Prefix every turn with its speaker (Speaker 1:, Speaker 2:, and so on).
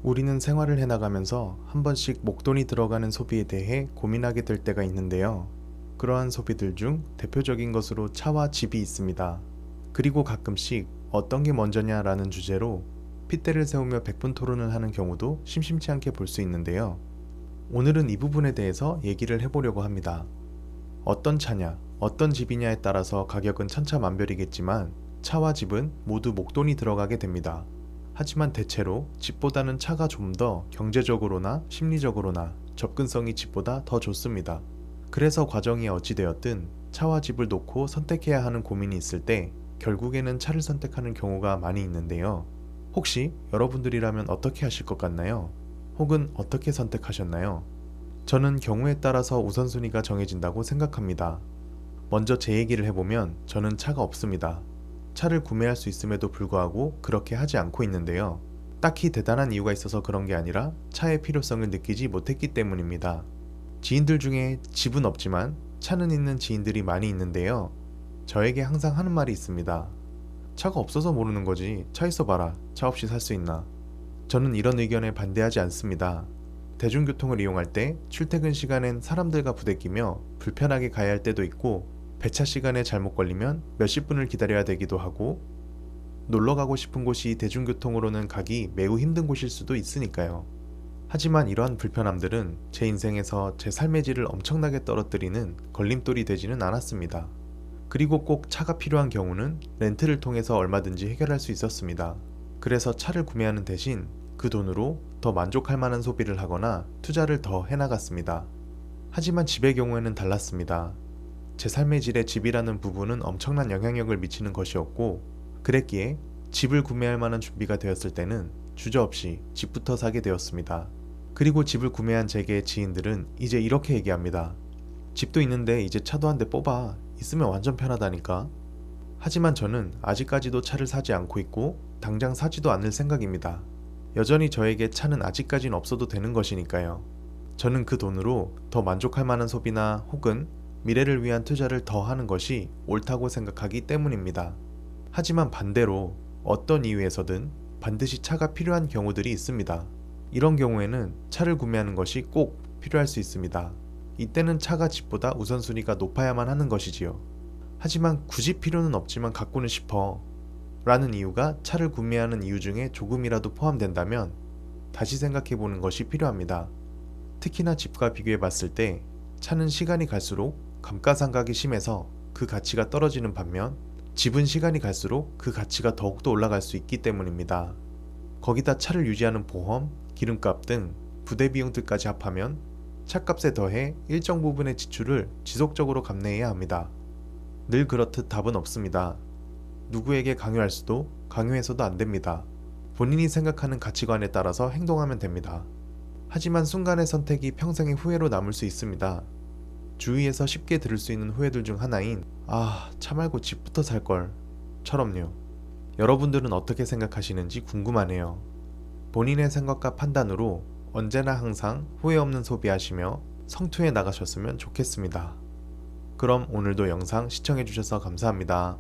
Speaker 1: 우리는 생활을 해나가면서 한 번씩 목돈이 들어가는 소비에 대해 고민하게 될 때가 있는데요. 그러한 소비들 중 대표적인 것으로 차와 집이 있습니다. 그리고 가끔씩 어떤 게 먼저냐라는 주제로 핏대를 세우며 백분 토론을 하는 경우도 심심치 않게 볼 수 있는데요. 오늘은 이 부분에 대해서 얘기를 해보려고 합니다. 어떤 차냐, 어떤 집이냐에 따라서 가격은 천차만별이겠지만 차와 집은 모두 목돈이 들어가게 됩니다. 하지만 대체로 집보다는 차가 좀 더 경제적으로나 심리적으로나 접근성이 집보다 더 좋습니다. 그래서 과정이 어찌되었든 차와 집을 놓고 선택해야 하는 고민이 있을 때 결국에는 차를 선택하는 경우가 많이 있는데요. 혹시 여러분들이라면 어떻게 하실 것 같나요? 혹은 어떻게 선택하셨나요? 저는 경우에 따라서 우선순위가 정해진다고 생각합니다. 먼저 제 얘기를 해보면 저는 차가 없습니다. 차를 구매할 수 있음에도 불구하고 그렇게 하지 않고 있는데요. 딱히 대단한 이유가 있어서 그런 게 아니라 차의 필요성을 느끼지 못했기 때문입니다. 지인들 중에 집은 없지만 차는 있는 지인들이 많이 있는데요. 저에게 항상 하는 말이 있습니다. 차가 없어서 모르는 거지. 차 있어 봐라. 차 없이 살 수 있나. 저는 이런 의견에 반대하지 않습니다. 대중교통을 이용할 때 출퇴근 시간엔 사람들과 부대끼며 불편하게 가야 할 때도 있고 배차 시간에 잘못 걸리면 몇십 분을 기다려야 되기도 하고 놀러 가고 싶은 곳이 대중교통으로는 가기 매우 힘든 곳일 수도 있으니까요. 하지만 이러한 불편함들은 제 인생에서 제 삶의 질을 엄청나게 떨어뜨리는 걸림돌이 되지는 않았습니다. 그리고 꼭 차가 필요한 경우는 렌트를 통해서 얼마든지 해결할 수 있었습니다. 그래서 차를 구매하는 대신 그 돈으로 더 만족할 만한 소비를 하거나 투자를 더 해나갔습니다. 하지만 집의 경우에는 달랐습니다. 제 삶의 질에 집이라는 부분은 엄청난 영향력을 미치는 것이었고, 그랬기에 집을 구매할 만한 준비가 되었을 때는 주저없이 집부터 사게 되었습니다. 그리고 집을 구매한 제게 지인들은 이제 이렇게 얘기합니다. 집도 있는데 이제 차도 한 대 뽑아. 있으면 완전 편하다니까. 하지만 저는 아직까지도 차를 사지 않고 있고 당장 사지도 않을 생각입니다. 여전히 저에게 차는 아직까진 없어도 되는 것이니까요. 저는 그 돈으로 더 만족할 만한 소비나 혹은 미래를 위한 투자를 더 하는 것이 옳다고 생각하기 때문입니다. 하지만 반대로 어떤 이유에서든 반드시 차가 필요한 경우들이 있습니다. 이런 경우에는 차를 구매하는 것이 꼭 필요할 수 있습니다. 이때는 차가 집보다 우선순위가 높아야만 하는 것이지요. 하지만 굳이 필요는 없지만 갖고는 싶어 라는 이유가 차를 구매하는 이유 중에 조금이라도 포함된다면 다시 생각해보는 것이 필요합니다. 특히나 집과 비교해 봤을 때 차는 시간이 갈수록 감가상각이 심해서 그 가치가 떨어지는 반면 집은 시간이 갈수록 그 가치가 더욱더 올라갈 수 있기 때문입니다. 거기다 차를 유지하는 보험, 기름값 등 부대 비용들까지 합하면 차값에 더해 일정 부분의 지출을 지속적으로 감내해야 합니다. 늘 그렇듯 답은 없습니다. 누구에게 강요할 수도 강요해서도 안 됩니다. 본인이 생각하는 가치관에 따라서 행동하면 됩니다. 하지만 순간의 선택이 평생의 후회로 남을 수 있습니다. 주위에서 쉽게 들을 수 있는 후회들 중 하나인 차 말고 집부터 살걸 처럼요. 여러분들은 어떻게 생각하시는지 궁금하네요. 본인의 생각과 판단으로 언제나 항상 후회 없는 소비하시며 성투해 나가셨으면 좋겠습니다. 그럼 오늘도 영상 시청해주셔서 감사합니다.